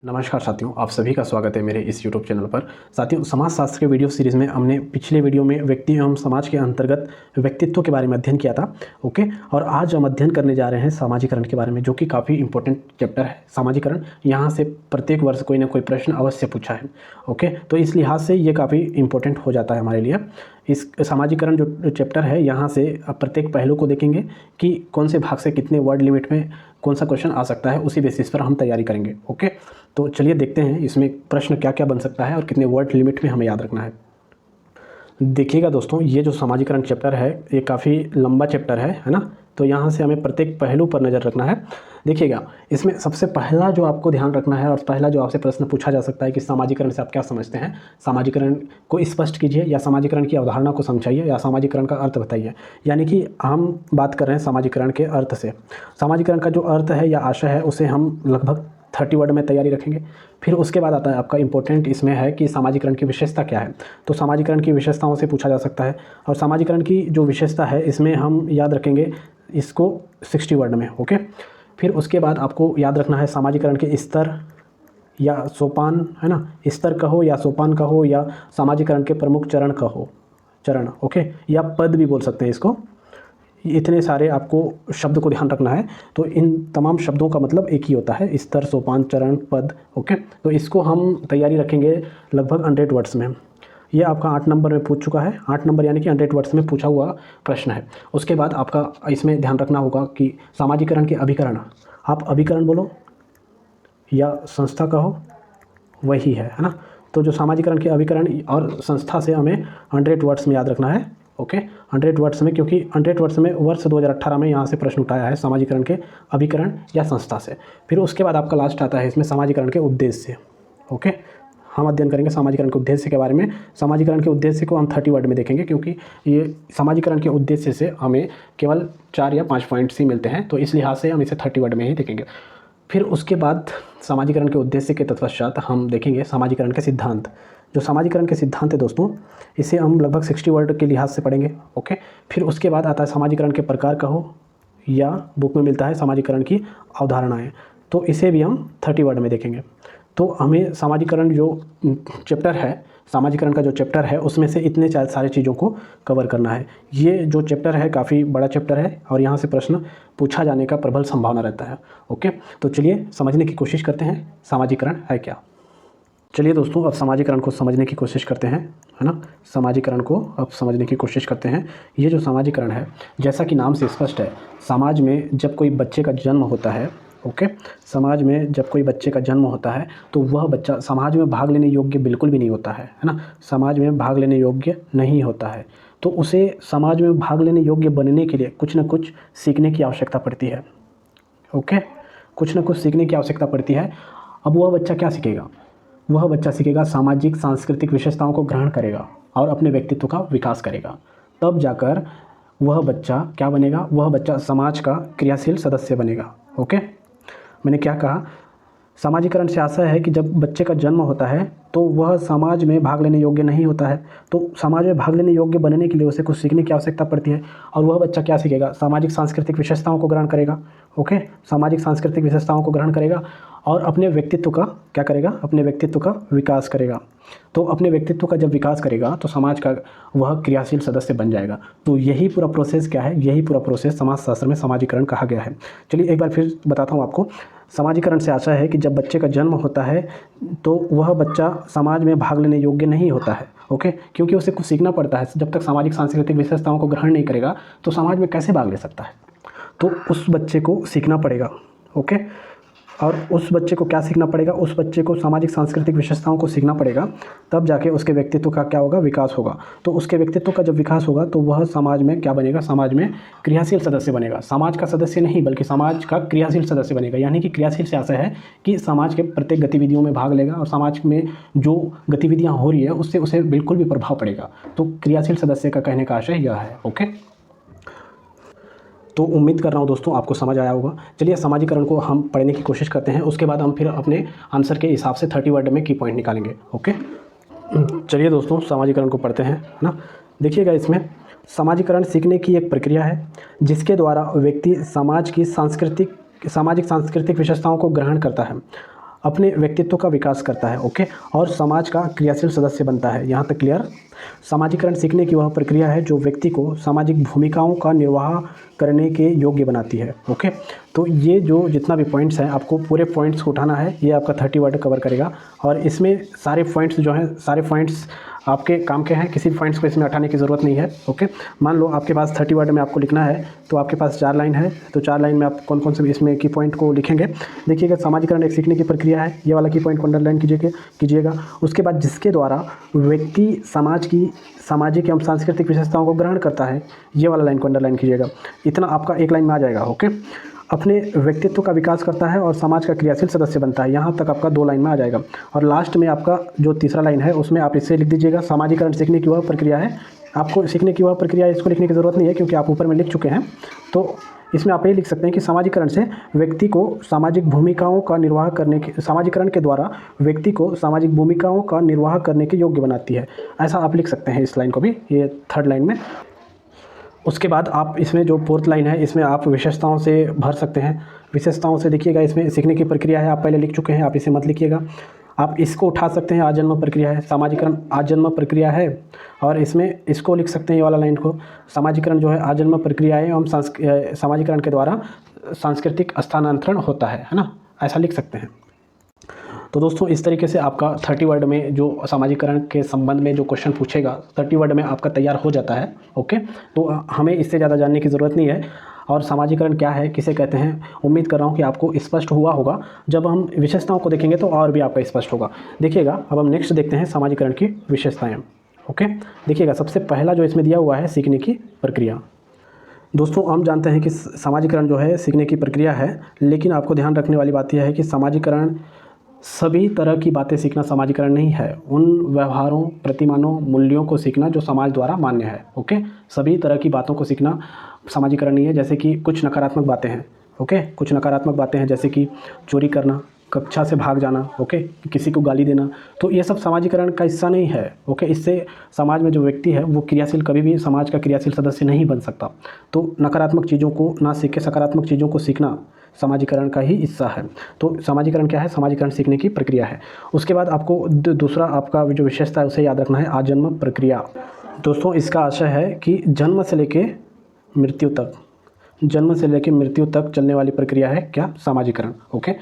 नमस्कार साथियों, आप सभी का स्वागत है मेरे इस YouTube चैनल पर। साथियों, समाज शास्त्र के वीडियो सीरीज़ में हमने पिछले वीडियो में व्यक्ति एवं समाज के अंतर्गत व्यक्तित्व के बारे में अध्ययन किया था। ओके, और आज हम अध्ययन करने जा रहे हैं सामाजिकरण के बारे में, जो कि काफ़ी इंपॉर्टेंट चैप्टर है। सामाजिकरण, यहाँ से प्रत्येक वर्ष कोई ना कोई प्रश्न अवश्य पूछा है। ओके, तो इस लिहाज से ये काफ़ी इंपॉर्टेंट हो जाता है हमारे लिए। इस सामाजिकरण जो चैप्टर है, यहाँ से प्रत्येक पहलू को देखेंगे कि कौन से भाग से कितने वर्ड लिमिट में कौन सा क्वेश्चन आ सकता है, उसी बेसिस पर हम तैयारी करेंगे। ओके, तो चलिए देखते हैं इसमें प्रश्न क्या क्या बन सकता है और कितने वर्ड लिमिट में हमें याद रखना है। देखिएगा दोस्तों, ये जो सामाजिकरण चैप्टर है ये काफ़ी लंबा चैप्टर है ना। तो यहाँ से हमें प्रत्येक पहलू पर नज़र रखना है। देखिएगा, इसमें सबसे पहला जो आपको ध्यान रखना है और पहला जो आपसे प्रश्न पूछा जा सकता है कि सामाजिकरण से आप क्या समझते हैं। सामाजिकरण को स्पष्ट कीजिए, या सामाजिकरण की अवधारणा को समझाइए, या सामाजिकरण का अर्थ बताइए। यानी कि हम बात कर रहे हैं सामाजिकरण के अर्थ से। सामाजिकरण का जो अर्थ है या आशय है, उसे हम लगभग 30 वर्ड में तैयारी रखेंगे। फिर उसके बाद आता है आपका इंपॉर्टेंट इसमें है कि सामाजिकरण की विशेषता क्या है। तो सामाजिकरण की विशेषताओं से पूछा जा सकता है, और सामाजिकरण की जो विशेषता है इसमें हम याद रखेंगे इसको 60 वर्ड में। ओके, फिर उसके बाद आपको याद रखना है सामाजिकरण के स्तर या सोपान, है ना। स्तर कहो या सोपान कहो, या सामाजिकरण के प्रमुख चरण कहो, चरण। ओके, या पद भी बोल सकते हैं इसको। इतने सारे आपको शब्द को ध्यान रखना है। तो इन तमाम शब्दों का मतलब एक ही होता है, स्तर, सोपान, चरण, पद। ओके, तो इसको हम तैयारी रखेंगे लगभग 100 वर्ड्स में। ये आपका 8 नंबर में पूछ चुका है। 8 नंबर यानी कि 100 वर्ड्स में पूछा हुआ प्रश्न है। उसके बाद आपका इसमें ध्यान रखना होगा कि सामाजिकरण के अभिकरण, आप अभिकरण बोलो या संस्था कहो, वही है ना। तो जो सामाजिकरण के अभिकरण और संस्था से हमें 100 वर्ड्स में याद रखना है। ओके, 100 वर्ड्स में, क्योंकि 100 वर्ड्स में वर्ष 2018 में यहाँ से प्रश्न उठाया है सामाजिकरण के अभिकरण या संस्था से। फिर उसके बाद आपका लास्ट आता है इसमें सामाजिकरण के उद्देश्य। ओके, हम अध्ययन करेंगे सामाजिकरण के उद्देश्य के बारे में। सामाजिकरण के उद्देश्य को हम 30 वर्ड में देखेंगे, क्योंकि ये सामाजिकरण के उद्देश्य से हमें केवल 4 या 5 पॉइंट्स ही मिलते हैं, तो इस लिहाज से हम इसे 30 वर्ड में ही देखेंगे। फिर उसके बाद सामाजिकरण के उद्देश्य के तत्पश्चात हम देखेंगे सामाजिकरण के सिद्धांत। जो सामाजिकरण के सिद्धांत है दोस्तों, इसे हम लगभग 60 वर्ड के लिहाज से पढ़ेंगे। ओके, फिर उसके बाद आता है सामाजिकरण के प्रकार कहो, या बुक में मिलता है सामाजिकरण की अवधारणाएं, तो इसे भी हम 30 वर्ड में देखेंगे। तो हमें सामाजिकरण जो चैप्टर है, सामाजिकरण का जो चैप्टर है, उसमें से इतने सारे चीज़ों को कवर करना है। ये जो चैप्टर है काफ़ी बड़ा चैप्टर है, और यहाँ से प्रश्न पूछा जाने का प्रबल संभावना रहता है। ओके, तो चलिए समझने की कोशिश करते हैं सामाजिकरण है क्या। चलिए दोस्तों, अब सामाजिकरण को समझने की कोशिश करते हैं, है ना। सामाजिकरण को अब समझने की कोशिश करते हैं। ये जो सामाजिकरण है, जैसा कि नाम से स्पष्ट है, समाज में जब कोई बच्चे का जन्म होता है, ओके, समाज में जब कोई बच्चे का जन्म होता है तो वह बच्चा समाज में भाग लेने योग्य बिल्कुल भी नहीं होता है ना। समाज में भाग लेने योग्य नहीं होता है, तो उसे समाज में भाग लेने योग्य बनने के लिए कुछ न कुछ सीखने की आवश्यकता पड़ती है। ओके, कुछ न कुछ सीखने की आवश्यकता पड़ती है। अब वह बच्चा क्या सीखेगा? वह बच्चा सीखेगा सामाजिक सांस्कृतिक विशेषताओं को ग्रहण करेगा और अपने व्यक्तित्व का विकास करेगा। तब जाकर वह बच्चा क्या बनेगा? वह बच्चा समाज का क्रियाशील सदस्य बनेगा। ओके, मैंने क्या कहा? सामाजिकरण से आशय है कि जब बच्चे का जन्म होता है तो वह समाज में भाग लेने योग्य नहीं होता है, तो समाज में भाग लेने योग्य बनने के लिए उसे कुछ सीखने की आवश्यकता पड़ती है। और वह बच्चा क्या सीखेगा? सामाजिक सांस्कृतिक विशेषताओं को ग्रहण करेगा। ओके, सामाजिक सांस्कृतिक विशेषताओं को ग्रहण करेगा और अपने व्यक्तित्व का क्या करेगा? अपने व्यक्तित्व का विकास करेगा। तो अपने व्यक्तित्व का जब विकास करेगा तो समाज का वह क्रियाशील सदस्य बन जाएगा। तो यही पूरा प्रोसेस क्या है? यही पूरा प्रोसेस समाजशास्त्र में सामाजिकरण कहा गया है। चलिए एक बार फिर बताता हूँ आपको। सामाजिकरण से आशय है कि जब बच्चे का जन्म होता है तो वह बच्चा समाज में भाग लेने योग्य नहीं होता है। ओके, क्योंकि उसे कुछ सीखना पड़ता है। जब तक सामाजिक सांस्कृतिक विशेषताओं को ग्रहण नहीं करेगा तो समाज में कैसे भाग ले सकता है? तो उस बच्चे को सीखना पड़ेगा। ओके, और उस बच्चे को क्या सीखना पड़ेगा? उस बच्चे को सामाजिक सांस्कृतिक विशेषताओं को सीखना पड़ेगा, तब जाके उसके व्यक्तित्व का क्या होगा? विकास होगा। तो उसके व्यक्तित्व का जब विकास होगा तो वह समाज में क्या बनेगा? समाज में क्रियाशील सदस्य बनेगा। समाज का सदस्य नहीं बल्कि समाज का क्रियाशील सदस्य बनेगा। यानी कि क्रियाशील से आशय है कि समाज के प्रत्येक गतिविधियों में भाग लेगा और समाज में जो गतिविधियाँ हो रही है उससे उसे बिल्कुल भी प्रभाव पड़ेगा। तो क्रियाशील सदस्य का कहने का आशय यह है। ओके, तो उम्मीद कर रहा हूँ दोस्तों आपको समझ आया होगा। चलिए सामाजिकरण को हम पढ़ने की कोशिश करते हैं, उसके बाद हम फिर अपने आंसर के हिसाब से 30 वर्ड में की पॉइंट निकालेंगे। ओके, चलिए दोस्तों सामाजिकरण को पढ़ते हैं ना। देखिएगा, इसमें सामाजिकरण सीखने की एक प्रक्रिया है जिसके द्वारा व्यक्ति सामाजिक सांस्कृतिक विशेषताओं को ग्रहण करता है अपने व्यक्तित्व का विकास करता है, ओके, और समाज का क्रियाशील सदस्य बनता है। यहाँ तक क्लियर। सामाजिकरण सीखने की वह प्रक्रिया है जो व्यक्ति को सामाजिक भूमिकाओं का निर्वाह करने के योग्य बनाती है, ओके। तो ये जो जितना भी पॉइंट्स हैं, आपको पूरे पॉइंट्स को उठाना है। ये आपका 30 वर्ड कवर करेगा और इसमें सारे पॉइंट्स जो हैं, सारे पॉइंट्स आपके काम के हैं, किसी भी पॉइंट्स को इसमें हटाने की ज़रूरत नहीं है, ओके। मान लो आपके पास 30 वर्ड में आपको लिखना है, तो आपके पास 4 लाइन है, तो 4 लाइन में आप कौन कौन से इसमें की पॉइंट को लिखेंगे। देखिएगा, सामाजिकरण एक सीखने की प्रक्रिया है, ये वाला की पॉइंट को अंडरलाइन कीजिएगा। उसके बाद जिसके द्वारा व्यक्ति समाज की सामाजिक एवं सांस्कृतिक विशेषताओं को ग्रहण करता है, ये वाला लाइन को अंडरलाइन कीजिएगा। इतना आपका एक लाइन में आ जाएगा, ओके। अपने व्यक्तित्व का विकास करता है और समाज का क्रियाशील सदस्य बनता है, यहाँ तक आपका 2 लाइन में आ जाएगा। और लास्ट में आपका जो तीसरा लाइन है, उसमें आप इसे लिख दीजिएगा, सामाजिकरण सीखने की वह प्रक्रिया है। आपको सीखने की वह प्रक्रिया इसको लिखने की ज़रूरत नहीं है, क्योंकि आप ऊपर में लिख चुके हैं। तो इसमें आप ये लिख सकते हैं कि सामाजिकरण से व्यक्ति को सामाजिक भूमिकाओं का निर्वाह करने के सामाजिकरण के द्वारा व्यक्ति को सामाजिक भूमिकाओं का निर्वाह करने के योग्य बनाती है। ऐसा आप लिख सकते हैं इस लाइन को भी, ये 3rd लाइन में। उसके बाद आप इसमें जो 4th लाइन है, इसमें आप विशेषताओं से भर सकते हैं। विशेषताओं से देखिएगा, इसमें सीखने की प्रक्रिया है, आप पहले लिख चुके हैं, आप इसे मत लिखिएगा। आप इसको उठा सकते हैं, आजन्म प्रक्रिया है, सामाजिकरण आजन्म प्रक्रिया है। और इसमें इसको लिख सकते हैं, ये वाला लाइन को, सामाजिकरण जो है आजन्म प्रक्रिया है एवं सामाजिकरण के द्वारा सांस्कृतिक स्थानांतरण होता है ना, ऐसा लिख सकते हैं। तो दोस्तों, इस तरीके से आपका 30 वर्ड में जो सामाजिकरण के संबंध में जो क्वेश्चन पूछेगा, 30 वर्ड में आपका तैयार हो जाता है, ओके। तो हमें इससे ज़्यादा जानने की ज़रूरत नहीं है। और सामाजिकरण क्या है, किसे कहते हैं, उम्मीद कर रहा हूँ कि आपको स्पष्ट हुआ होगा। जब हम विशेषताओं को देखेंगे तो और भी आपका स्पष्ट होगा। देखिएगा, अब हम नेक्स्ट देखते हैं सामाजिकरण की विशेषताएँ, ओके। देखिएगा, सबसे पहला जो इसमें दिया हुआ है, सीखने की प्रक्रिया। दोस्तों, हम जानते हैं कि सामाजिकरण जो है सीखने की प्रक्रिया है, लेकिन आपको ध्यान रखने वाली बात यह है कि सामाजिकरण सभी तरह की बातें सीखना सामाजिकरण नहीं है। उन व्यवहारों, प्रतिमानों, मूल्यों को सीखना जो समाज द्वारा मान्य है, ओके। सभी तरह की बातों को सीखना सामाजिकरण नहीं है। जैसे कि कुछ नकारात्मक बातें हैं, ओके, कुछ नकारात्मक बातें हैं, जैसे कि चोरी करना, कक्षा से भाग जाना, ओके, किसी को गाली देना, तो ये सब सामाजिकरण का हिस्सा नहीं है, ओके। इससे समाज में जो व्यक्ति है वो क्रियाशील, कभी भी समाज का क्रियाशील सदस्य नहीं बन सकता। तो नकारात्मक चीज़ों को ना सीख के सकारात्मक चीज़ों को सीखना सामाजिकरण का ही हिस्सा है। तो सामाजिकरण क्या है, सामाजिकरण सीखने की प्रक्रिया है। उसके बाद आपको दूसरा आपका जो विशेषता है उसे याद रखना है, आजन्म प्रक्रिया। दोस्तों, इसका आशय है कि जन्म से लेके मृत्यु तक चलने वाली प्रक्रिया है क्या, सामाजिकरण, ओके।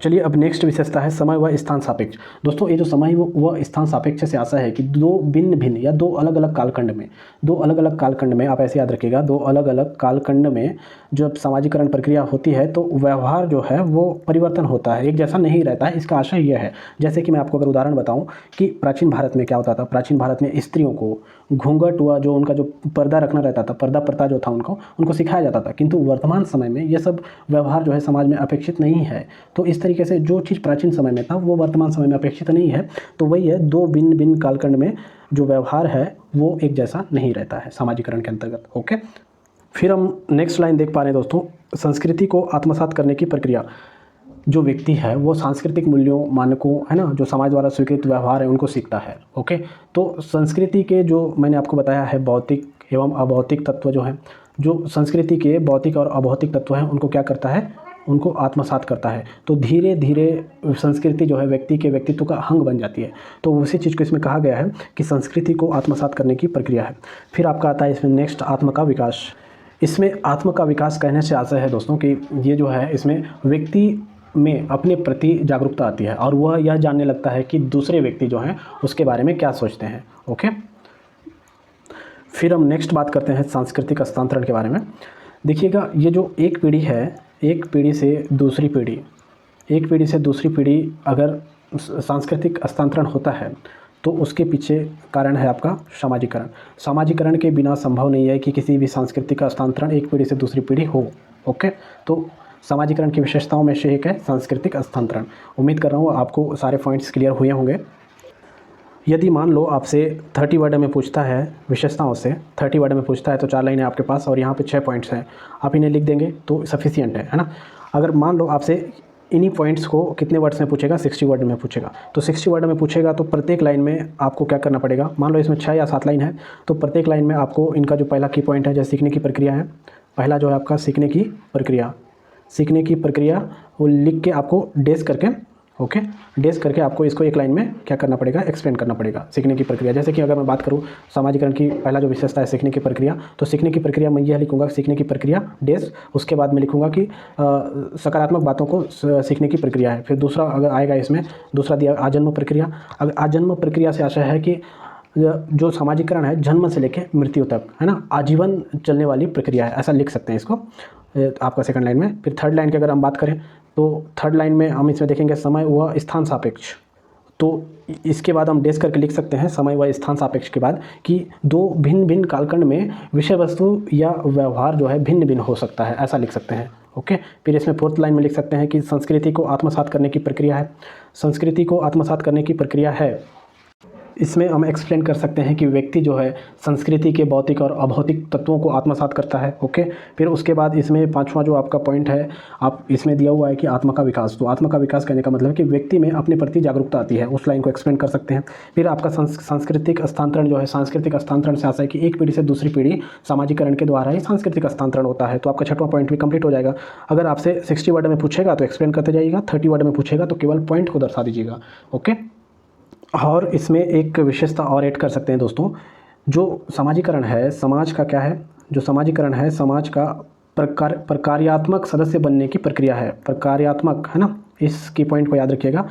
चलिए, अब नेक्स्ट विशेषता है समय व स्थान सापेक्ष। दोस्तों, ये जो समय व स्थान सापेक्ष से आशा है कि दो भिन्न या दो अलग अलग कालखंड में आप ऐसे याद रखिएगा, 2 अलग अलग कालखंड में जब सामाजिकरण प्रक्रिया होती है तो व्यवहार जो है वो परिवर्तन होता है, एक जैसा नहीं रहता है। इसका आशय यह है, जैसे कि मैं आपको अगर उदाहरण बताऊं कि प्राचीन भारत में क्या होता था। प्राचीन भारत में स्त्रियों को घूंघट हुआ, जो उनका जो पर्दा रखना रहता था, पर्दा प्रथा जो था, उनको सिखाया जाता था। किंतु वर्तमान समय में ये सब व्यवहार जो है समाज में अपेक्षित नहीं है। तो इस तरीके से जो चीज़ प्राचीन समय में था वो वर्तमान समय में अपेक्षित नहीं है। तो वही है, 2 भिन्न कालखंड में जो व्यवहार है वो एक जैसा नहीं रहता है सामाजिकरण के अंतर्गत, ओके। फिर हम नेक्स्ट लाइन देख पा रहे हैं दोस्तों, संस्कृति को आत्मसात करने की प्रक्रिया। जो व्यक्ति है वो सांस्कृतिक मूल्यों, मानकों, है ना, जो समाज द्वारा स्वीकृत व्यवहार है उनको सीखता है, ओके। तो संस्कृति के जो मैंने आपको बताया है भौतिक एवं अभौतिक तत्व जो हैं, जो संस्कृति के भौतिक और अभौतिक तत्व हैं उनको क्या करता है, उनको आत्मसात करता है। तो धीरे धीरे संस्कृति जो है व्यक्ति के व्यक्तित्व का अंग बन जाती है। तो उसी चीज़ को इसमें कहा गया है कि संस्कृति को आत्मसात करने की प्रक्रिया है। फिर आपका आता है इसमें नेक्स्ट, आत्म का विकास। इसमें आत्म का विकास कहने से आशय है दोस्तों कि ये जो है इसमें व्यक्ति में अपने प्रति जागरूकता आती है और वह यह जानने लगता है कि दूसरे व्यक्ति जो हैं उसके बारे में क्या सोचते हैं, ओके। फिर हम नेक्स्ट बात करते हैं सांस्कृतिक हस्तांतरण के बारे में। देखिएगा, ये जो एक पीढ़ी है, एक पीढ़ी से दूसरी पीढ़ी अगर सांस्कृतिक हस्तांतरण होता है तो उसके पीछे कारण है आपका सामाजिकरण। सामाजिकरण के बिना संभव नहीं है कि किसी भी सांस्कृतिक हस्तांतरण एक पीढ़ी से दूसरी पीढ़ी हो, ओके। तो सामाजिकरण की विशेषताओं में से एक है सांस्कृतिक हस्तांतरण। उम्मीद कर रहा हूँ आपको सारे पॉइंट्स क्लियर हुए होंगे। यदि मान लो आपसे 30 वर्ड में पूछता है, विशेषताओं से 30 वर्ड में पूछता है, तो 4 लाइनें आपके पास और यहाँ पे 6 पॉइंट्स हैं, आप इन्हें लिख देंगे तो सफिशिएंट है ना। अगर मान लो आपसे इन्हीं पॉइंट्स को कितने वर्ड्स में पूछेगा, 60 वर्ड में पूछेगा, तो 60 वर्ड में पूछेगा तो प्रत्येक लाइन में आपको क्या करना पड़ेगा। मान लो इसमें 6 या 7 लाइन है, तो प्रत्येक लाइन में आपको इनका जो पहला की पॉइंट है, जैसे सीखने की प्रक्रिया है, पहला जो है आपका सीखने की प्रक्रिया, सीखने की प्रक्रिया वो लिख के आपको डैश करके, ओके, डैश करके आपको इसको एक लाइन में क्या करना पड़ेगा, एक्सप्लेन करना पड़ेगा सीखने की प्रक्रिया। जैसे कि अगर मैं बात करूँ समाजीकरण की, पहला जो विशेषता है सीखने की प्रक्रिया, तो सीखने की प्रक्रिया मैं यह लिखूंगा, सीखने की प्रक्रिया डैश, उसके बाद मैं लिखूंगा कि सकारात्मक बातों को सीखने की प्रक्रिया है। फिर दूसरा अगर आएगा इसमें, दूसरा दिया आजन्म प्रक्रिया। अगर आजन्म प्रक्रिया से आशय है कि जो समाजीकरण है जन्म से लेकर मृत्यु तक, है ना, आजीवन चलने वाली प्रक्रिया है, ऐसा लिख सकते हैं इसको आपका सेकंड लाइन में। फिर थर्ड लाइन की अगर हम बात करें तो थर्ड लाइन में हम इसमें देखेंगे समय व स्थान सापेक्ष। तो इसके बाद हम डैश करके लिख सकते हैं समय व स्थान सापेक्ष के बाद कि दो भिन्न भिन्न कालखंड में विषय वस्तु या व्यवहार जो है भिन्न भिन्न हो सकता है, ऐसा लिख सकते हैं। ओके, फिर इसमें फोर्थ लाइन में लिख सकते हैं कि संस्कृति को आत्मसात करने की प्रक्रिया है, संस्कृति को आत्मसात करने की प्रक्रिया है। इसमें हम एक्सप्लेन कर सकते हैं कि व्यक्ति जो है संस्कृति के भौतिक और अभौतिक तत्वों को आत्मसात करता है। ओके, फिर उसके बाद इसमें पांचवा जो आपका पॉइंट है, आप इसमें दिया हुआ है कि आत्मा का विकास। तो आत्मा का विकास कहने का मतलब है कि व्यक्ति में अपने प्रति जागरूकता आती है, उस लाइन को एक्सप्लेन कर सकते हैं। फिर आपका सांस्कृतिक हस्तांतरण जो है, सांस्कृतिक हस्तांतरण से आशा है कि एक पीढ़ी से दूसरी पीढ़ी सामाजिकरण के द्वारा ही सांस्कृतिक हस्तांतरण होता है। तो आपका छठवां पॉइंट भी कंप्लीट हो जाएगा। अगर आपसे 60 वर्ड में पूछेगा तो एक्सप्लेन करते जाइएगा, 30 वर्ड में पूछेगा तो केवल पॉइंट को दर्शा दीजिएगा। ओके, और इसमें एक विशेषता और ऐड कर सकते हैं दोस्तों, जो समाजीकरण है समाज का क्या है, जो समाजीकरण है समाज का प्रकार्यात्मक सदस्य बनने की प्रक्रिया है। प्रकार्यात्मक, है ना, इसकी पॉइंट को याद रखिएगा,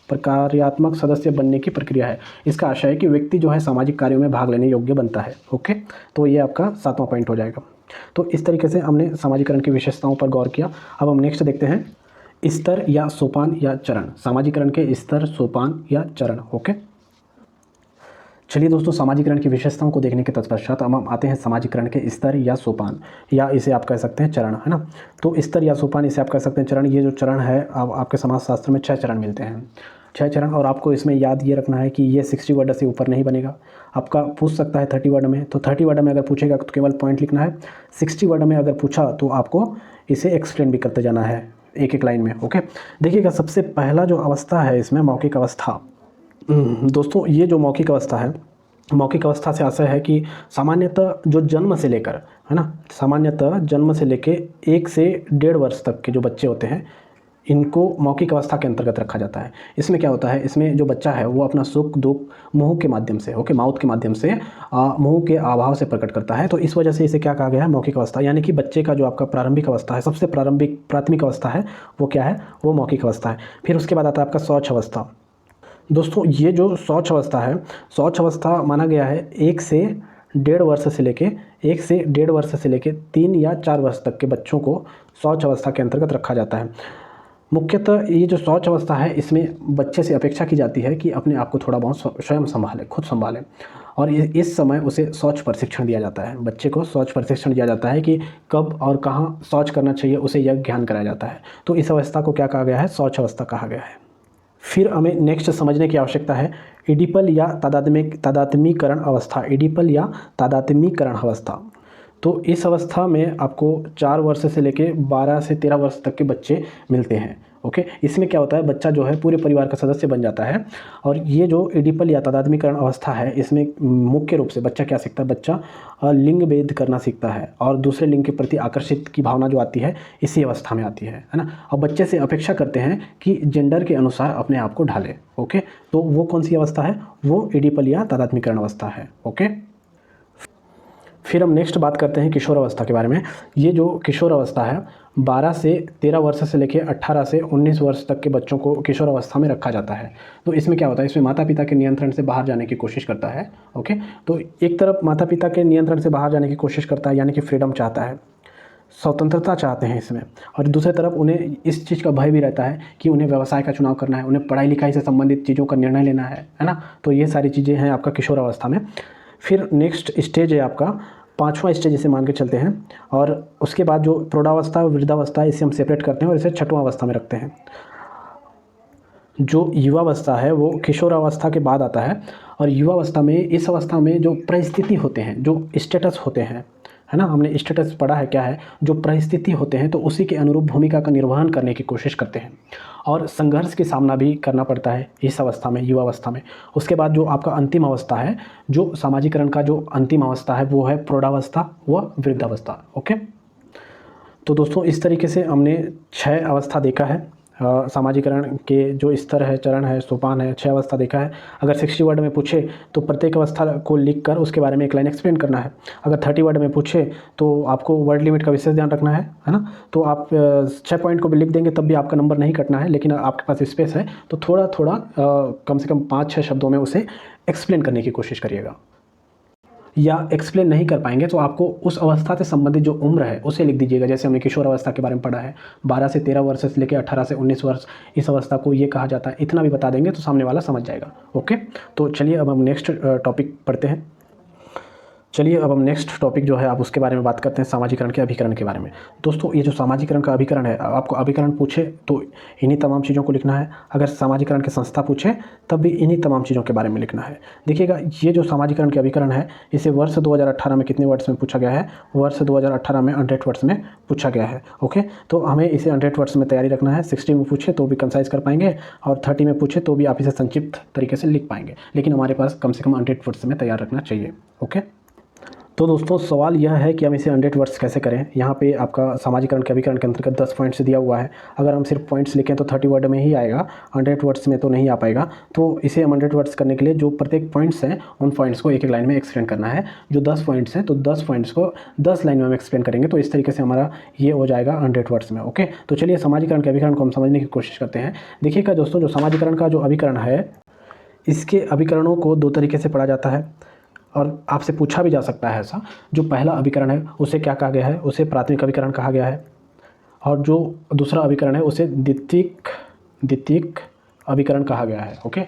प्रकार्यात्मक सदस्य बनने की प्रक्रिया है। इसका आशय है कि व्यक्ति जो है सामाजिक कार्यों में भाग लेने योग्य बनता है। ओके, तो ये आपका 7वां पॉइंट हो जाएगा। तो इस तरीके से हमने समाजीकरण की विशेषताओं पर गौर किया। अब हम नेक्स्ट देखते हैं स्तर या सोपान या चरण, समाजीकरण के स्तर, सोपान या चरण। ओके, चलिए दोस्तों, समाजीकरण की विशेषताओं को देखने के तत्पश्चात हम आते हैं समाजीकरण के स्तर या सोपान, या इसे आप कह सकते हैं चरण, है ना। तो स्तर या सोपान, इसे आप कह सकते हैं चरण। ये जो चरण है आपके समाजशास्त्र में 6 चरण मिलते हैं, 6 चरण। और आपको इसमें याद ये रखना है कि ये 60 वर्ड से ऊपर नहीं बनेगा। आपका पूछ सकता है 30 वर्ड में, तो 30 वर्ड में अगर पूछेगा तो केवल पॉइंट लिखना है। 60 वर्ड में अगर पूछा तो आपको इसे एक्सप्लेन भी करते जाना है एक एक लाइन में। ओके, देखिएगा, सबसे पहला जो अवस्था है इसमें मौखिक अवस्था। दोस्तों, ये जो मौखिक अवस्था है, मौखिक अवस्था से आशय है कि सामान्यतः जो जन्म से लेकर, है ना, सामान्यतः जन्म से लेकर 1 से 1.5 वर्ष तक के जो बच्चे होते हैं, इनको मौखिक अवस्था के अंतर्गत रखा जाता है। इसमें क्या होता है, इसमें जो बच्चा है वो अपना सुख दुख मुंह के माध्यम से, ओके, माउथ के माध्यम से, मुंह के आभाव से प्रकट करता है। तो इस वजह से इसे क्या कहा गया है, मौखिक अवस्था। यानी कि बच्चे का जो आपका प्रारंभिक अवस्था है, सबसे प्राथमिक अवस्था है, वो क्या है, वो मौखिक अवस्था है। फिर उसके बाद आता है आपका शौच अवस्था। दोस्तों, ये जो शौच अवस्था है, शौच अवस्था माना गया है 1 से 1.5 वर्ष से लेके 3 या 4 वर्ष तक के बच्चों को शौच अवस्था के अंतर्गत रखा जाता है। मुख्यतः ये जो शौच अवस्था है, इसमें बच्चे से अपेक्षा की जाती है कि अपने आप को थोड़ा बहुत स्वयं संभाले, खुद संभाले। और इस समय उसे शौच प्रशिक्षण दिया जाता है। बच्चे को शौच प्रशिक्षण दिया जाता है कि कब और कहाँ शौच करना चाहिए, उसे यह ज्ञान कराया जाता है। तो इस अवस्था को क्या कहा गया है, शौच अवस्था कहा गया है। फिर हमें नेक्स्ट समझने की आवश्यकता है इडिपल या तादात्मीकरण अवस्था। इडिपल या तादात्मीकरण अवस्था, तो इस अवस्था में आपको 4 वर्ष से लेकर 12 से 13 वर्ष तक के बच्चे मिलते हैं। ओके, इसमें क्या होता है, बच्चा जो है पूरे परिवार का सदस्य बन जाता है। और ये जो इडिपल या तादात्मीकरण अवस्था है, इसमें मुख्य रूप से बच्चा क्या सीखता है, बच्चा लिंग भेद करना सीखता है और दूसरे लिंग के प्रति आकर्षित की भावना जो आती है इसी अवस्था में आती है ना। और बच्चे से अपेक्षा करते हैं कि जेंडर के अनुसार अपने आप को ढाले। ओके, तो वो कौन सी अवस्था है, वो इडिपल या तादात्मीकरण अवस्था है। ओके, फिर हम नेक्स्ट बात करते हैं किशोर अवस्था के बारे में। ये जो किशोर अवस्था है, 12 से 13 वर्ष से लेकर 18 से 19 वर्ष तक के बच्चों को किशोर अवस्था में रखा जाता है। तो इसमें क्या होता है, इसमें माता पिता के नियंत्रण से बाहर जाने की कोशिश करता है। ओके, तो एक तरफ माता पिता के नियंत्रण से बाहर जाने की कोशिश करता है, यानी कि फ्रीडम चाहता है, स्वतंत्रता चाहते हैं इसमें। और दूसरी तरफ उन्हें इस चीज़ का भय भी रहता है कि उन्हें व्यवसाय का चुनाव करना है, उन्हें पढ़ाई लिखाई से संबंधित चीज़ों का निर्णय लेना है ना। तो ये सारी चीज़ें हैं आपका किशोर अवस्था में। फिर नेक्स्ट स्टेज है आपका 5वां स्टेज, इसे मान के चलते हैं। और उसके बाद जो प्रौढ़ावस्था और वृद्धावस्था है, इसे हम सेपरेट करते हैं और इसे 6वां अवस्था में रखते हैं। जो युवावस्था है वो किशोर अवस्था के बाद आता है। और युवावस्था में, इस अवस्था में जो परिस्थिति होते हैं, जो स्टेटस होते हैं, है ना, हमने स्टेटस पढ़ा है क्या है, जो परिस्थिति होते हैं तो उसी के अनुरूप भूमिका का निर्वहन करने की कोशिश करते हैं और संघर्ष के सामना भी करना पड़ता है इस अवस्था में, युवावस्था में। उसके बाद जो आपका अंतिम अवस्था है, जो समाजीकरण का जो अंतिम अवस्था है, वो है प्रौढ़ावस्था व वृद्धावस्था। ओके, तो दोस्तों इस तरीके से हमने 6 अवस्था देखा है। सामाजिकरण के जो स्तर है, चरण है, सोपान है, 6 अवस्था देखा है। अगर 60 वर्ड में पूछे तो प्रत्येक अवस्था को लिख कर उसके बारे में एक लाइन एक्सप्लेन करना है। अगर 30 वर्ड में पूछे तो आपको वर्ड लिमिट का विशेष ध्यान रखना है ना। तो आप 6 पॉइंट को भी लिख देंगे तब भी आपका नंबर नहीं कटना है, लेकिन आपके पास स्पेस है तो थोड़ा थोड़ा कम से कम 5-6 शब्दों में उसे एक्सप्लेन करने की कोशिश करिएगा। या एक्सप्लेन नहीं कर पाएंगे तो आपको उस अवस्था से संबंधित जो उम्र है उसे लिख दीजिएगा। जैसे हमने किशोर अवस्था के बारे में पढ़ा है, 12 से 13 वर्ष से लेकर 18 से 19 वर्ष, इस अवस्था को ये कहा जाता है। इतना भी बता देंगे तो सामने वाला समझ जाएगा। ओके, तो चलिए अब हम नेक्स्ट टॉपिक पढ़ते हैं। चलिए अब हम नेक्स्ट टॉपिक जो है आप उसके बारे में बात करते हैं, सामाजिकरण के अभिकरण के बारे में। दोस्तों ये जो सामाजिकरण का अभिकरण है, आपको अभिकरण पूछे तो इन्हीं तमाम चीज़ों को लिखना है। अगर सामाजिकरण की संस्था पूछे तब भी इन्हीं तमाम चीज़ों के बारे में लिखना है। देखिएगा ये जो सामाजिकरण के अभिकरण है इसे वर्ष 2018 में कितने वर्ड्स में पूछा गया है? वर्ष 2018 में 100 वर्ड्स में पूछा गया है। ओके, तो हमें इसे 100 वर्ड्स में तैयारी रखना है। 60 में पूछे तो भी कंसाइज कर पाएंगे और 30 में पूछे तो भी आप इसे संक्षिप्त तरीके से लिख पाएंगे, लेकिन हमारे पास कम से कम 100 वर्ड्स में तैयार रखना चाहिए। ओके, तो दोस्तों सवाल यह है कि हम इसे 100 वर्ड्स कैसे करें। यहाँ पे आपका सामाजिकरण के अभिकरण के अंतर्गत 10 पॉइंट्स दिया हुआ है। अगर हम सिर्फ पॉइंट्स लिखें तो 30 वर्ड में ही आएगा, 100 वर्ड्स में तो नहीं आ पाएगा। तो इसे हम 100 वर्ड्स करने के लिए जो प्रत्येक पॉइंट्स हैं उन पॉइंट्स को एक एक लाइन में एक्सप्लेन करना है। जो 10 पॉइंट्स हैं तो 10 पॉइंट्स को 10 लाइन में हम एक्सप्लेन करेंगे, तो इस तरीके से हमारा ये हो जाएगा 100 वर्ड्स में। ओके, तो चलिए सामाजिकरण के अभिकरण को हम समझने की कोशिश करते हैं। देखिएगा दोस्तों, जो सामाजिकरण का जो अभिकरण है इसके अभिकरणों को 2 तरीके से पढ़ा जाता है और आपसे पूछा भी जा सकता है ऐसा। जो पहला अभिकरण है उसे क्या कहा गया है? उसे प्राथमिक अभिकरण कहा गया है। और जो दूसरा अभिकरण है उसे द्वितीयक अभिकरण कहा गया है। ओके,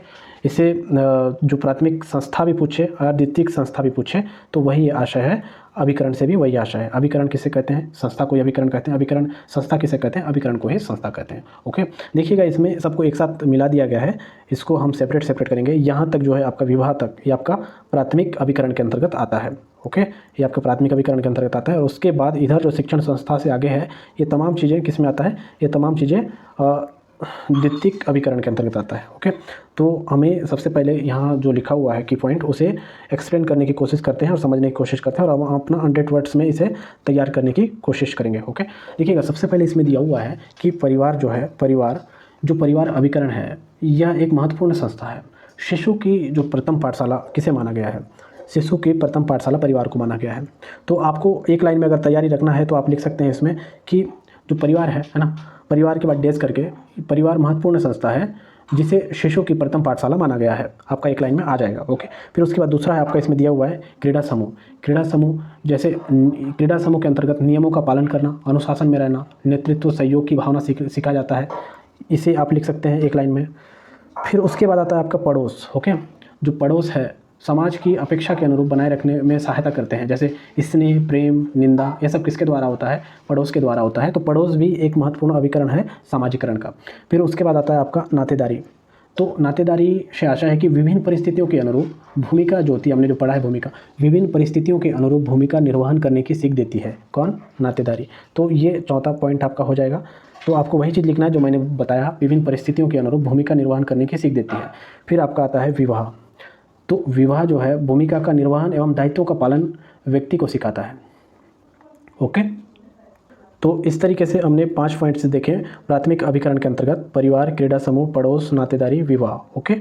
इसे जो प्राथमिक संस्था भी पूछे और द्वितीयक संस्था भी पूछे तो वही आशय है। अभिकरण से भी वही आशय है। अभिकरण किसे कहते हैं? संस्था को ही अभिकरण कहते हैं। अभिकरण संस्था किसे कहते हैं? अभिकरण को ही संस्था कहते हैं। ओके, देखिएगा इसमें सबको एक साथ मिला दिया गया है, इसको हम सेपरेट करेंगे। यहाँ तक जो है आपका विवाह तक ये आपका प्राथमिक अभिकरण के अंतर्गत आता है। ओके, ये आपका प्राथमिक अभिकरण के अंतर्गत आता है। और उसके बाद इधर जो शिक्षण संस्था से आगे है ये तमाम चीज़ें किस में आता है? ये तमाम चीज़ें द्वितीयक अभिकरण के अंतर्गत आता है। ओके, तो हमें सबसे पहले यहाँ जो लिखा हुआ है की पॉइंट उसे एक्सप्लेन करने की कोशिश करते हैं और समझने की कोशिश करते हैं और हम अपना 100 वर्ड्स में इसे तैयार करने की कोशिश करेंगे। ओके, देखिएगा सबसे पहले इसमें दिया हुआ है कि परिवार जो है, परिवार अभिकरण है यह एक महत्वपूर्ण संस्था है। शिशु की जो प्रथम पाठशाला किसे माना गया है? शिशु की प्रथम पाठशाला परिवार को माना गया है। तो आपको एक लाइन में अगर तैयारी रखना है तो आप लिख सकते हैं इसमें कि जो परिवार है ना, परिवार के बाद डेश करके परिवार महत्वपूर्ण संस्था है जिसे शिशु की प्रथम पाठशाला माना गया है। आपका एक लाइन में आ जाएगा। ओके, फिर उसके बाद दूसरा है आपका इसमें दिया हुआ है क्रीड़ा समूह। क्रीड़ा समूह जैसे क्रीड़ा समूह के अंतर्गत नियमों का पालन करना, अनुशासन में रहना, नेतृत्व, सहयोग की भावना सिखा जाता है। इसे आप लिख सकते हैं एक लाइन में। फिर उसके बाद आता है आपका पड़ोस। ओके, जो पड़ोस है समाज की अपेक्षा के अनुरूप बनाए रखने में सहायता करते हैं। जैसे स्नेह, प्रेम, निंदा, यह सब किसके द्वारा होता है? पड़ोस के द्वारा होता है। तो पड़ोस भी एक महत्वपूर्ण अभिकरण है सामाजिकरण का। फिर उसके बाद आता है आपका नातेदारी। तो नातेदारी से आशा है कि विभिन्न परिस्थितियों के अनुरूप भूमिका जो होती है, हमने जो पढ़ा है भूमिका, विभिन्न परिस्थितियों के अनुरूप भूमिका निर्वहन करने की सीख देती है। कौन? नातेदारी। तो ये चौथा पॉइंट आपका हो जाएगा। तो आपको वही चीज़ लिखना है जो मैंने बताया, विभिन्न परिस्थितियों के अनुरूप भूमिका निर्वहन करने की सीख देती है। फिर आपका आता है विवाह। तो विवाह जो है भूमिका का निर्वहन एवं दायित्वों का पालन व्यक्ति को सिखाता है। ओके, तो इस तरीके से हमने 5 पॉइंट्स देखे प्राथमिक अभिकरण के अंतर्गत: परिवार, क्रीड़ा समूह, पड़ोस, नातेदारी, विवाह। ओके,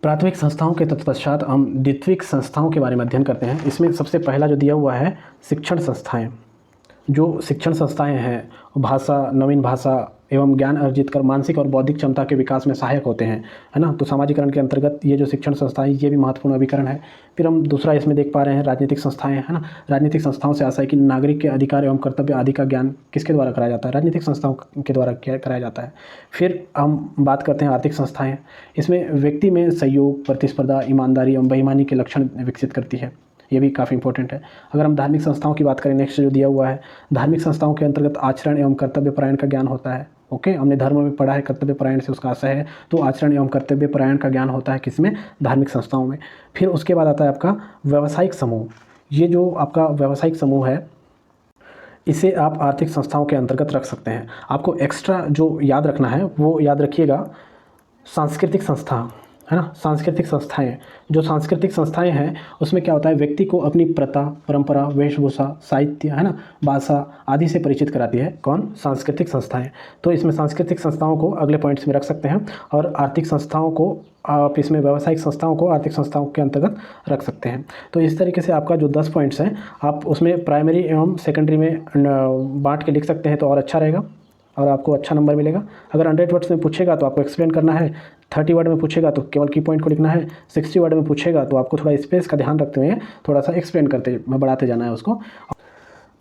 प्राथमिक संस्थाओं के तत्पश्चात हम द्वितीयक संस्थाओं के बारे में अध्ययन करते हैं। इसमें सबसे पहला जो दिया हुआ है शिक्षण संस्थाएं। जो शिक्षण संस्थाएं हैं भाषा, नवीन भाषा एवं ज्ञान अर्जित कर मानसिक और बौद्धिक क्षमता के विकास में सहायक होते हैं, है ना। तो सामाजिकरण के अंतर्गत ये जो शिक्षण संस्थाएं ये भी महत्वपूर्ण अभिकरण है। फिर हम दूसरा इसमें देख पा रहे हैं राजनीतिक संस्थाएं, है ना। राजनीतिक संस्थाओं से आशा है कि नागरिक के अधिकार एवं कर्तव्य आदि का ज्ञान किसके द्वारा कराया जाता है? राजनीतिक संस्थाओं के द्वारा कराया जाता है। फिर हम बात करते हैं आर्थिक संस्थाएँ। इसमें व्यक्ति में सहयोग, प्रतिस्पर्धा, ईमानदारी एवं बेईमानी के लक्षण विकसित करती है। ये भी काफ़ी इंपॉर्टेंट है। अगर हम धार्मिक संस्थाओं की बात करें, नेक्स्ट जो दिया हुआ है, धार्मिक संस्थाओं के अंतर्गत आचरण एवं कर्तव्य परायण का ज्ञान होता है। ओके, हमने धर्म में पढ़ा है कर्तव्य परायण से उसका आशय है, तो आचरण एवं कर्तव्य परायण का ज्ञान होता है किसमें? धार्मिक संस्थाओं में। फिर उसके बाद आता है आपका व्यावसायिक समूह। ये जो आपका व्यावसायिक समूह है इसे आप आर्थिक संस्थाओं के अंतर्गत रख सकते हैं। आपको एक्स्ट्रा जो याद रखना है वो याद रखिएगा सांस्कृतिक संस्था, है ना। सांस्कृतिक संस्थाएं, जो सांस्कृतिक संस्थाएं हैं उसमें क्या होता है, व्यक्ति को अपनी प्रथा, परंपरा, वेशभूषा, साहित्य, है ना, भाषा आदि से परिचित कराती है। कौन? सांस्कृतिक संस्थाएं। तो इसमें सांस्कृतिक संस्थाओं को अगले पॉइंट्स में रख सकते हैं, और आर्थिक संस्थाओं को आप इसमें, व्यावसायिक संस्थाओं को आर्थिक संस्थाओं के अंतर्गत रख सकते हैं। तो इस तरीके से आपका जो 10 पॉइंट्स हैं आप उसमें प्राइमरी एवं सेकेंडरी में बांट के लिख सकते हैं, तो और अच्छा रहेगा और आपको अच्छा नंबर मिलेगा। अगर 100 वर्ड्स में पूछेगा तो आपको एक्सप्लेन करना है, 30 वर्ड में पूछेगा तो केवल की पॉइंट को लिखना है, 60 वर्ड में पूछेगा तो आपको थोड़ा स्पेस का ध्यान रखते हुए थोड़ा सा एक्सप्लेन करते बढ़ाते जाना है उसको।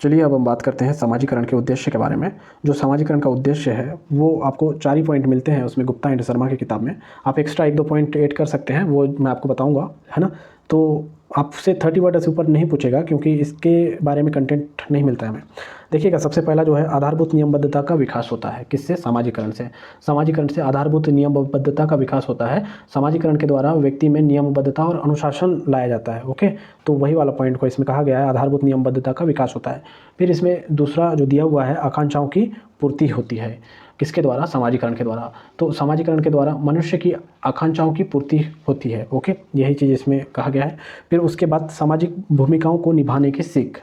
चलिए अब हम बात करते हैं सामाजिकरण के उद्देश्य के बारे में। जो सामाजिकरण का उद्देश्य है वो आपको 4 ही पॉइंट मिलते हैं उसमें, गुप्ता एंड शर्मा की किताब में। आप एक्स्ट्रा 1-2 पॉइंट ऐड कर सकते हैं, वो मैं आपको बताऊंगा, है ना। तो आपसे 30 वर्ड से ऊपर नहीं पूछेगा क्योंकि इसके बारे में कंटेंट नहीं मिलता है हमें। देखिएगा, सबसे पहला जो है आधारभूत नियमबद्धता का विकास होता है। किससे? सामाजिकरण से। सामाजिकरण से आधारभूत नियमबद्धता का विकास होता है। सामाजिकरण के द्वारा व्यक्ति में नियमबद्धता और अनुशासन लाया जाता है। ओके, तो वही वाला पॉइंट को इसमें कहा गया है, आधारभूत नियमबद्धता का विकास होता है। फिर इसमें दूसरा जो दिया हुआ है, आकांक्षाओं की पूर्ति होती है। किसके द्वारा? सामाजिकरण के द्वारा। तो सामाजिकरण के द्वारा मनुष्य की आकांक्षाओं की पूर्ति होती है। ओके, यही चीज़ इसमें कहा गया है। फिर उसके बाद सामाजिक भूमिकाओं को निभाने की सीख।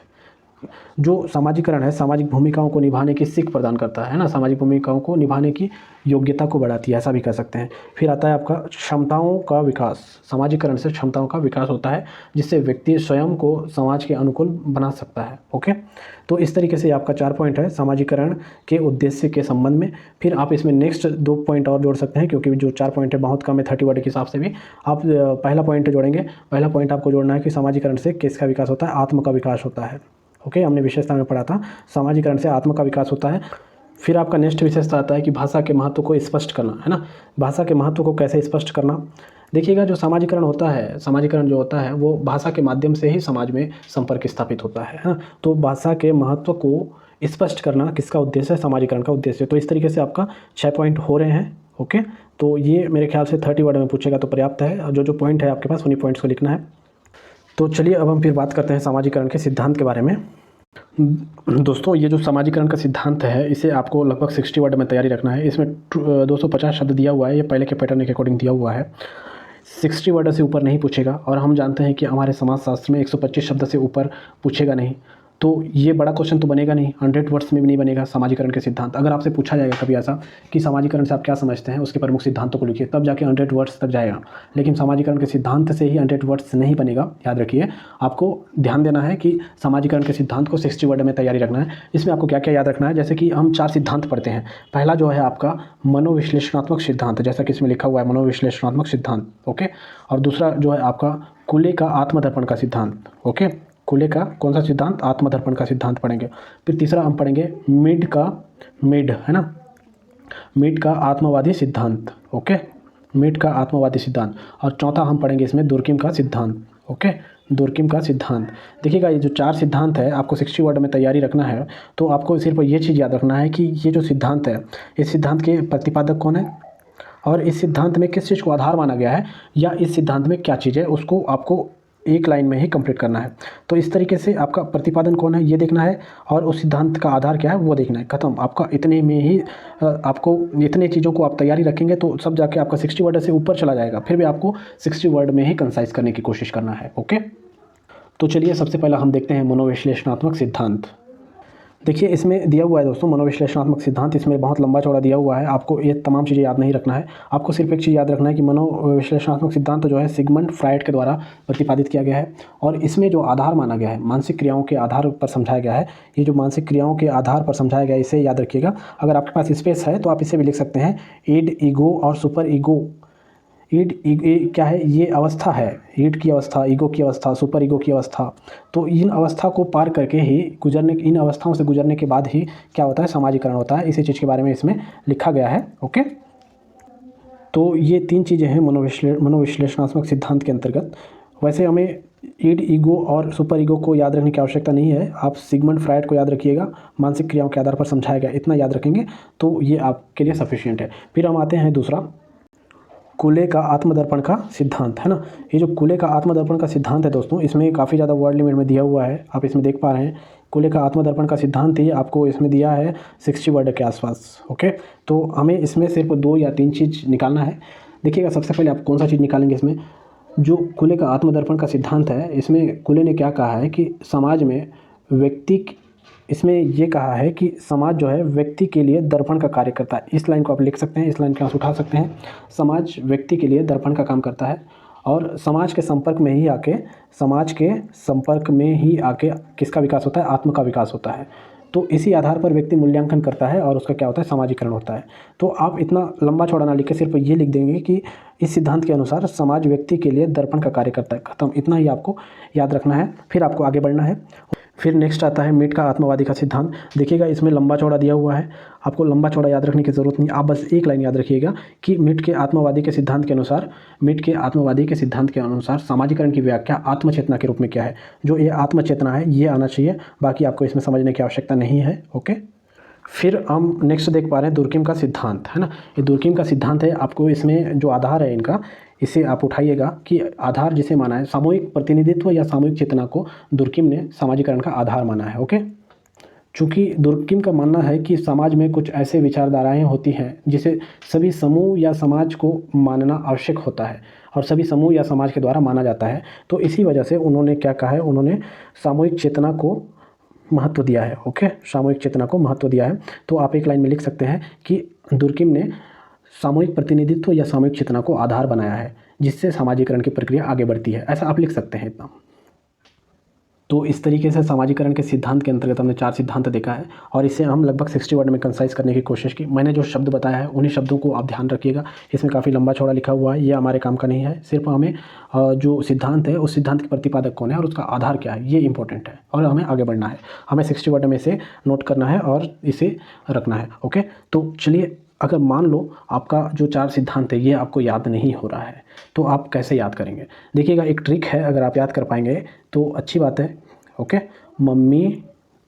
जो सामाजिकरण है सामाजिक भूमिकाओं को निभाने की सीख प्रदान करता है ना, सामाजिक भूमिकाओं को निभाने की योग्यता को बढ़ाती है, ऐसा भी कह सकते हैं। फिर आता है आपका क्षमताओं का विकास। सामाजिकरण से क्षमताओं का विकास होता है जिससे व्यक्ति स्वयं को समाज के अनुकूल बना सकता है। ओके, तो इस तरीके से आपका 4 पॉइंट है सामाजिकरण के उद्देश्य के संबंध में। फिर आप इसमें नेक्स्ट 2 पॉइंट और जोड़ सकते हैं क्योंकि जो 4 पॉइंट है बहुत कम है 30 वर्ड के हिसाब से भी। आप पहला पॉइंट जोड़ेंगे। पहला पॉइंट आपको जोड़ना है कि सामाजिकरण से किसका विकास होता है? आत्म का विकास होता है। ओके, हमने विशेषता में पढ़ा था सामाजिकरण से आत्म का विकास होता है। फिर आपका नेक्स्ट विशेषता आता है कि भाषा के महत्व को स्पष्ट करना, है ना। भाषा के महत्व को कैसे स्पष्ट करना? देखिएगा, जो सामाजिकरण होता है, सामाजिकरण जो होता है वो भाषा के माध्यम से ही समाज में संपर्क स्थापित होता है ना। तो भाषा के महत्व को स्पष्ट करना किसका उद्देश्य है? सामाजिकरण का उद्देश्य। तो इस तरीके से आपका 6 पॉइंट हो रहे हैं। ओके, तो ये मेरे ख्याल से 30 वर्ड में पूछेगा तो पर्याप्त है, और जो पॉइंट है आपके पास उन्हीं पॉइंट्स को लिखना है। तो चलिए अब हम फिर बात करते हैं सामाजिकरण के सिद्धांत के बारे में। दोस्तों, ये जो सामाजिकरण का सिद्धांत है इसे आपको लगभग 60 वर्ड में तैयारी रखना है। इसमें 250 शब्द दिया हुआ है, ये पहले के पैटर्न के अकॉर्डिंग दिया हुआ है। 60 वर्ड से ऊपर नहीं पूछेगा, और हम जानते हैं कि हमारे समाजशास्त्र में 125 शब्द से ऊपर पूछेगा नहीं। तो ये बड़ा क्वेश्चन तो बनेगा नहीं, 100 वर्ड्स में भी नहीं बनेगा सामाजिकरण के सिद्धांत। अगर आपसे पूछा जाएगा कभी ऐसा कि सामाजिकरण से आप क्या समझते हैं, उसके प्रमुख सिद्धांतों को लिखिए, तब जाके 100 वर्ड्स तक जाएगा। लेकिन सामाजिकरण के सिद्धांत से ही 100 वर्ड्स नहीं बनेगा, याद रखिए। आपको ध्यान देना है कि सामाजिकरण के सिद्धांत को 60 वर्ड में तैयारी रखना है। इसमें आपको क्या क्या याद रखना है, जैसे कि हम 4 सिद्धांत पढ़ते हैं। पहला जो है आपका मनोविश्लेषणात्मक सिद्धांत, जैसा कि इसमें लिखा हुआ है मनोविश्लेषणात्मक सिद्धांत। ओके, और दूसरा जो है आपका कुले का आत्मदर्पण का सिद्धांत। ओके, कुले का कौन सा सिद्धांत? आत्मदर्पण का सिद्धांत पढ़ेंगे। फिर तीसरा हम पढ़ेंगे मिड है ना, मिड का आत्मवादी सिद्धांत। ओके, मिड का आत्मवादी सिद्धांत। और चौथा हम पढ़ेंगे इसमें दुर्किम का सिद्धांत। ओके, दुर्किम का सिद्धांत। देखिएगा, ये जो 4 सिद्धांत है आपको 60 वर्ड में तैयारी रखना है। तो आपको सिर्फ ये चीज़ याद रखना है कि ये जो सिद्धांत है, इस सिद्धांत के प्रतिपादक कौन है, और इस सिद्धांत में किस चीज़ को आधार माना गया है, या इस सिद्धांत में क्या चीज़ है, उसको आपको एक लाइन में ही कंप्लीट करना है। तो इस तरीके से आपका प्रतिपादन कौन है ये देखना है, और उस सिद्धांत का आधार क्या है वो देखना है। खत्म, आपका इतने में ही आपको इतने चीज़ों को आप तैयारी रखेंगे तो सब जाके आपका 60 वर्ड से ऊपर चला जाएगा। फिर भी आपको 60 वर्ड में ही कंसाइज करने की कोशिश करना है। ओके, तो चलिए सबसे पहला हम देखते हैं मनोविश्लेषणात्मक सिद्धांत। देखिए, इसमें दिया हुआ है दोस्तों मनोविश्लेषणात्मक सिद्धांत। इसमें बहुत लंबा चौड़ा दिया हुआ है, आपको ये तमाम चीज़ें याद नहीं रखना है। आपको सिर्फ एक चीज़ याद रखना है कि मनोविश्लेषणात्मक सिद्धांत जो है सिगमंड फ्रायड के द्वारा प्रतिपादित किया गया है, और इसमें जो आधार माना गया है मानसिक क्रियाओं के आधार पर समझाया गया है। ये जो मानसिक क्रियाओं के आधार पर समझाया गया है इसे याद रखिएगा। अगर आपके पास स्पेस है तो आप इसे भी लिख सकते हैं, ईड, ईगो और सुपर ईगो। ईड क्या है? ये अवस्था है, ईड की अवस्था, ईगो की अवस्था, सुपर ईगो की अवस्था। तो इन अवस्था को पार करके ही इन अवस्थाओं से गुजरने के बाद ही क्या होता है? समाजीकरण होता है। इसी चीज़ के बारे में इसमें लिखा गया है। ओके, तो ये 3 चीज़ें हैं मनोविश्लेषणात्मक सिद्धांत के अंतर्गत। वैसे हमें ईड, ईगो और सुपर ईगो को याद रखने की आवश्यकता नहीं है। आप सिगमंड फ्रायड को याद रखिएगा, मानसिक क्रियाओं के आधार पर समझाया गया, इतना याद रखेंगे तो ये आपके लिए सफिशिएंट है। फिर हम आते हैं दूसरा, कुले का आत्मदर्पण का सिद्धांत, है ना। ये जो कुले का आत्मदर्पण का सिद्धांत है दोस्तों, इसमें काफ़ी ज़्यादा वर्ड लिमिट में दिया हुआ है, आप इसमें देख पा रहे हैं। कुले का आत्मदर्पण का सिद्धांत ही आपको इसमें दिया है 60 वर्ड के आसपास। ओके, तो हमें इसमें सिर्फ 2 या 3 चीज़ निकालना है। देखिएगा, सबसे पहले आप कौन सा चीज़ निकालेंगे इसमें, जो कुले का आत्मदर्पण का सिद्धांत है, इसमें कुले ने क्या कहा है कि समाज में व्यक्ति, इसमें ये कहा है कि समाज जो है व्यक्ति के लिए दर्पण का कार्य करता है। इस लाइन को आप लिख सकते हैं, इस लाइन को आप उठा सकते हैं। समाज व्यक्ति के लिए दर्पण का काम करता है और समाज के संपर्क में ही आके किसका विकास होता है, आत्म का विकास होता है। तो इसी आधार पर व्यक्ति मूल्यांकन करता है और उसका क्या होता है, समाजीकरण होता है। तो आप इतना लंबा चौड़ा ना लिख के सिर्फ ये लिख देंगे कि इस सिद्धांत के अनुसार समाज व्यक्ति के लिए दर्पण का कार्य करता है, खत्म। इतना ही आपको याद रखना है, फिर आपको आगे बढ़ना है। फिर नेक्स्ट आता है मीट का आत्मवादी का सिद्धांत। देखिएगा, इसमें लंबा चौड़ा दिया हुआ है, आपको लंबा चौड़ा याद रखने की ज़रूरत नहीं, आप बस एक लाइन याद रखिएगा कि मीट के आत्मवादी के सिद्धांत के अनुसार सामाजिकरण की व्याख्या आत्मचेतना के रूप में क्या है। जो ये आत्मचेतना है ये आना चाहिए, बाकी आपको इसमें समझने की आवश्यकता नहीं है। ओके, फिर हम नेक्स्ट देख पा रहे हैं दुर्किम का सिद्धांत, है ना। ये दुर्किम का सिद्धांत है, आपको इसमें जो आधार है इनका, इसे आप उठाइएगा कि आधार जिसे माना है सामूहिक प्रतिनिधित्व या सामूहिक चेतना को दुर्किम ने सामाजिकरण का आधार माना है। ओके, चूँकि दुर्किम का मानना है कि समाज में कुछ ऐसे विचारधाराएं होती हैं जिसे सभी समूह या समाज को मानना आवश्यक होता है और सभी समूह या समाज के द्वारा माना जाता है। तो इसी वजह से उन्होंने क्या कहा है, उन्होंने सामूहिक चेतना को महत्व दिया है। ओके, सामूहिक चेतना को महत्व दिया है। तो आप एक लाइन में लिख सकते हैं कि दुर्किम ने सामूहिक प्रतिनिधित्व या सामूहिक चेतना को आधार बनाया है जिससे सामाजिकरण की प्रक्रिया आगे बढ़ती है, ऐसा आप लिख सकते हैं इतना। तो इस तरीके से सामाजिकरण के सिद्धांत के अंतर्गत हमने 4 सिद्धांत देखा है और इसे हम लगभग 60 वर्ड में कंसाइज करने की कोशिश की। मैंने जो शब्द बताया है उन्हीं शब्दों को आप ध्यान रखिएगा, इसमें काफ़ी लंबा चौड़ा लिखा हुआ है, ये हमारे काम का नहीं है। सिर्फ हमें जो सिद्धांत है उस सिद्धांत के प्रतिपादक कौन है और उसका आधार क्या है, ये इंपॉर्टेंट है और हमें आगे बढ़ना है। हमें 60 वर्ड में इसे नोट करना है और इसे रखना है। ओके, तो चलिए, अगर मान लो आपका जो 4 सिद्धांत है ये आपको याद नहीं हो रहा है तो आप कैसे याद करेंगे। देखिएगा, एक ट्रिक है, अगर आप याद कर पाएंगे तो अच्छी बात है। ओके, मम्मी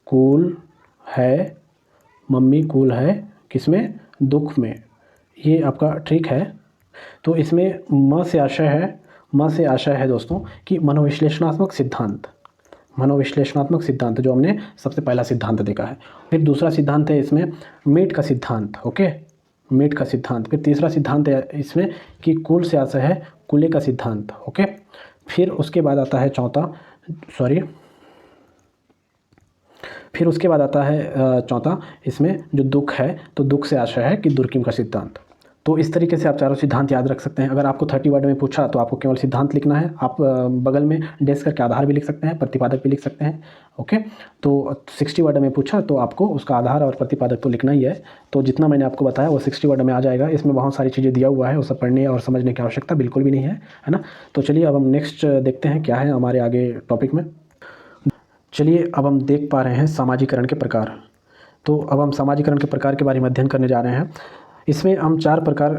कूल है किसमें, दुख में, ये आपका ट्रिक है। तो इसमें म से आशय है दोस्तों कि मनोविश्लेषणात्मक सिद्धांत जो हमने सबसे पहला सिद्धांत देखा है। फिर दूसरा सिद्धांत है इसमें मीट का सिद्धांत। ओके, मीट का सिद्धांत। फिर तीसरा सिद्धांत है इसमें कि कुल से आशय है कुले का सिद्धांत। ओके, फिर उसके बाद आता है चौथा इसमें जो दुख है, तो दुख से आशय है कि दुर्किम का सिद्धांत। तो इस तरीके से आप चारों सिद्धांत याद रख सकते हैं। अगर आपको 30 वर्ड में पूछा तो आपको केवल सिद्धांत लिखना है, आप बगल में डैश करके आधार भी लिख सकते हैं, प्रतिपादक भी लिख सकते हैं। ओके, तो 60 वर्ड में पूछा तो आपको उसका आधार और प्रतिपादक तो लिखना ही है। तो जितना मैंने आपको बताया वो 60 वर्ड में आ जाएगा। इसमें बहुत सारी चीज़ें दिया हुआ है, वो सब पढ़ने और समझने की आवश्यकता बिल्कुल भी नहीं है ना। तो चलिए अब हम नेक्स्ट देखते हैं क्या है हमारे आगे टॉपिक में। चलिए, अब हम देख पा रहे हैं सामाजिकरण के प्रकार। तो अब हम सामाजिकरण के प्रकार के बारे में अध्ययन करने जा रहे हैं। इसमें हम 4 प्रकार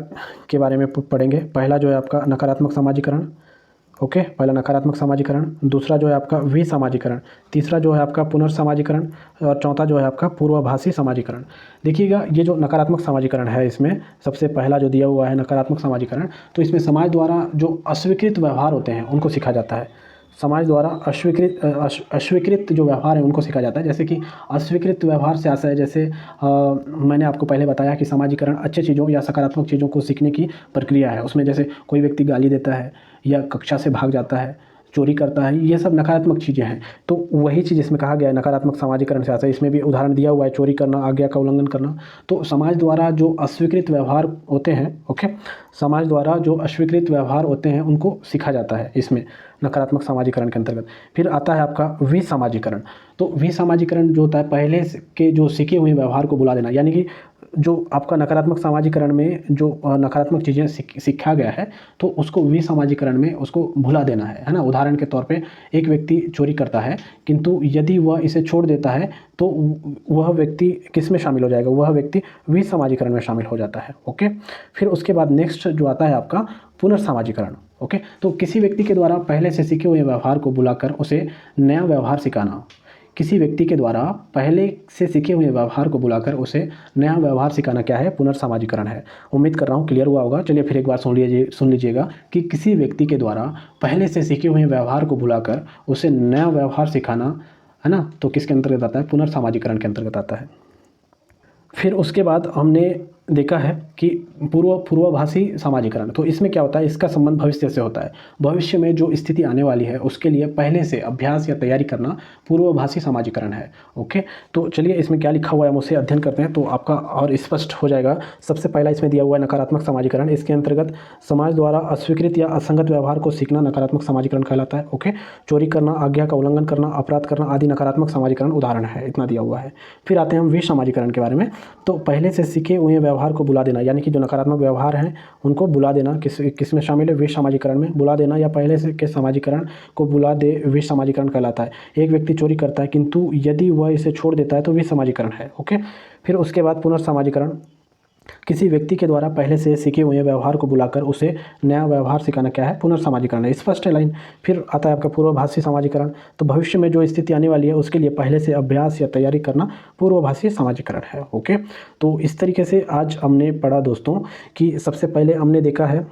के बारे में पढ़ेंगे। पहला जो है आपका नकारात्मक सामाजिकरण। ओके, पहला नकारात्मक सामाजिकरण। दूसरा जो है आपका विसामाजिकरण। तीसरा जो है आपका पुनर्सामाजिकरण और चौथा जो है आपका पूर्वाभासी सामाजिकरण। देखिएगा, ये जो नकारात्मक सामाजिकरण है, इसमें सबसे पहला जो दिया हुआ है नकारात्मक सामाजिकरण, तो इसमें समाज द्वारा जो अस्वीकृत व्यवहार होते हैं उनको सीखा जाता है। समाज द्वारा अस्वीकृत जो व्यवहार है उनको सीखा जाता है। जैसे कि अस्वीकृत व्यवहार से आशय है, जैसे मैंने आपको पहले बताया कि सामाजिकरण अच्छे चीज़ों या सकारात्मक चीज़ों को सीखने की प्रक्रिया है। उसमें जैसे कोई व्यक्ति गाली देता है या कक्षा से भाग जाता है, चोरी करता है, ये सब नकारात्मक चीज़ें हैं। तो वही चीज़ इसमें कहा गया है नकारात्मक सामाजिकरण से आशय। इसमें भी उदाहरण दिया हुआ है, चोरी करना, आज्ञा का उल्लंघन करना। तो समाज द्वारा जो अस्वीकृत व्यवहार होते हैं, ओके, समाज द्वारा जो अस्वीकृत व्यवहार होते हैं उनको सीखा जाता है इसमें नकारात्मक सामाजिकरण के अंतर्गत। फिर आता है आपका विसामाजिकरण। तो विसामाजिकरण जो होता है पहले के जो सीखे हुए व्यवहार को भुला देना, यानी कि जो आपका नकारात्मक सामाजिकरण में जो नकारात्मक चीज़ें सीखा गया है तो उसको विसामाजिकरण में उसको भुला देना है ना। उदाहरण के तौर पे एक व्यक्ति चोरी करता है, किंतु यदि वह इसे छोड़ देता है तो वह व्यक्ति किस में शामिल हो जाएगा, वह व्यक्ति विसामाजिकरण में शामिल हो जाता है। ओके, फिर उसके बाद नेक्स्ट जो आता है आपका पुनर्सामाजिकरण। ओके, तो किसी व्यक्ति के द्वारा पहले से सीखे हुए व्यवहार को भुलाकर उसे नया व्यवहार सिखाना। किसी व्यक्ति के द्वारा पहले से सीखे हुए व्यवहार को बुलाकर उसे नया व्यवहार सिखाना क्या है, पुनर्सामाजिकरण है। उम्मीद कर रहा हूँ क्लियर हुआ होगा। चलिए फिर एक बार सुन लीजिएगा कि किसी व्यक्ति के द्वारा पहले से सीखे हुए व्यवहार को बुलाकर उसे नया व्यवहार सिखाना, है ना, तो किसके अंतर्गत आता है, पुनर्सामाजिकरण के अंतर्गत आता है। फिर उसके बाद हमने देखा है कि पूर्वाभासी समाजीकरण, तो इसमें क्या होता है, इसका संबंध भविष्य से होता है। भविष्य में जो स्थिति आने वाली है उसके लिए पहले से अभ्यास या तैयारी करना पूर्वाभासी समाजीकरण है। ओके, तो चलिए इसमें क्या लिखा हुआ है हम उसे अध्ययन करते हैं तो आपका और स्पष्ट हो जाएगा। सबसे पहला इसमें दिया हुआ है नकारात्मक समाजीकरण। इसके अंतर्गत समाज द्वारा अस्वीकृत या असंगत व्यवहार को सीखना नकारात्मक समाजीकरण कहलाता है। ओके, चोरी करना, आज्ञा का उल्लंघन करना, अपराध करना आदि नकारात्मक समाजीकरण उदाहरण है। इतना दिया हुआ है। फिर आते हैं हम विसमाजीकरण के बारे में। तो पहले से सीखे हुए व्यवहार को बुला देना, यानी कि जो नकारात्मक व्यवहार हैं उनको बुला देना, किस में शामिल है, विसमाजीकरण में। बुला देना या पहले से के समाजीकरण को बुला दे विसमाजीकरण कहलाता है। एक व्यक्ति चोरी करता है किंतु यदि वह इसे छोड़ देता है तो विसमाजीकरण है। ओके, फिर उसके बाद पुनर्समाजीकरण, किसी व्यक्ति के द्वारा पहले से सीखे हुए व्यवहार को बुलाकर उसे नया व्यवहार सिखाना क्या है, पुनर्समाजीकरण है। स्पष्ट है लाइन। फिर आता है आपका पूर्वाभासी समाजीकरण, तो भविष्य में जो स्थिति आने वाली है उसके लिए पहले से अभ्यास या तैयारी करना पूर्वाभासी समाजीकरण है। ओके, तो इस तरीके से आज हमने पढ़ा दोस्तों कि सबसे पहले हमने देखा है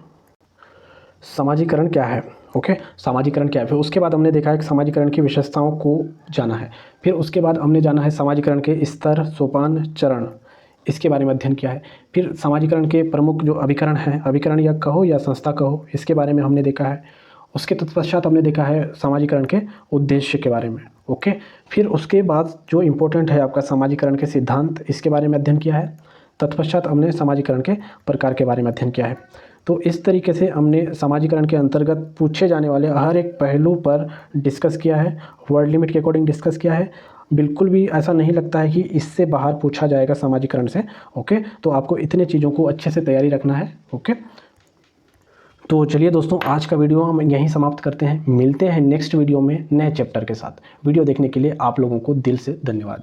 समाजीकरण क्या है। ओके, समाजीकरण क्या है। फिर उसके बाद हमने देखा है कि समाजीकरण की विशेषताओं को जाना है। फिर उसके बाद हमने जाना है समाजीकरण के स्तर, सोपान, चरण, इसके बारे में अध्ययन किया है। फिर समाजीकरण के प्रमुख जो अभिकरण हैं, अभिकरण या कहो या संस्था कहो, इसके बारे में हमने देखा है। उसके तत्पश्चात हमने देखा है समाजीकरण के उद्देश्य के बारे में। ओके, फिर उसके बाद जो इम्पोर्टेंट है आपका समाजीकरण के सिद्धांत, इसके बारे में अध्ययन किया है। तत्पश्चात हमने समाजीकरण के प्रकार के बारे में अध्ययन किया है। तो इस तरीके से हमने समाजीकरण के अंतर्गत पूछे जाने वाले हर एक पहलू पर डिस्कस किया है, वर्ड लिमिट के अकॉर्डिंग डिस्कस किया है। बिल्कुल भी ऐसा नहीं लगता है कि इससे बाहर पूछा जाएगा समाजीकरण से। ओके, तो आपको इतने चीज़ों को अच्छे से तैयारी रखना है। ओके, तो चलिए दोस्तों आज का वीडियो हम यहीं समाप्त करते हैं। मिलते हैं नेक्स्ट वीडियो में नए चैप्टर के साथ। वीडियो देखने के लिए आप लोगों को दिल से धन्यवाद।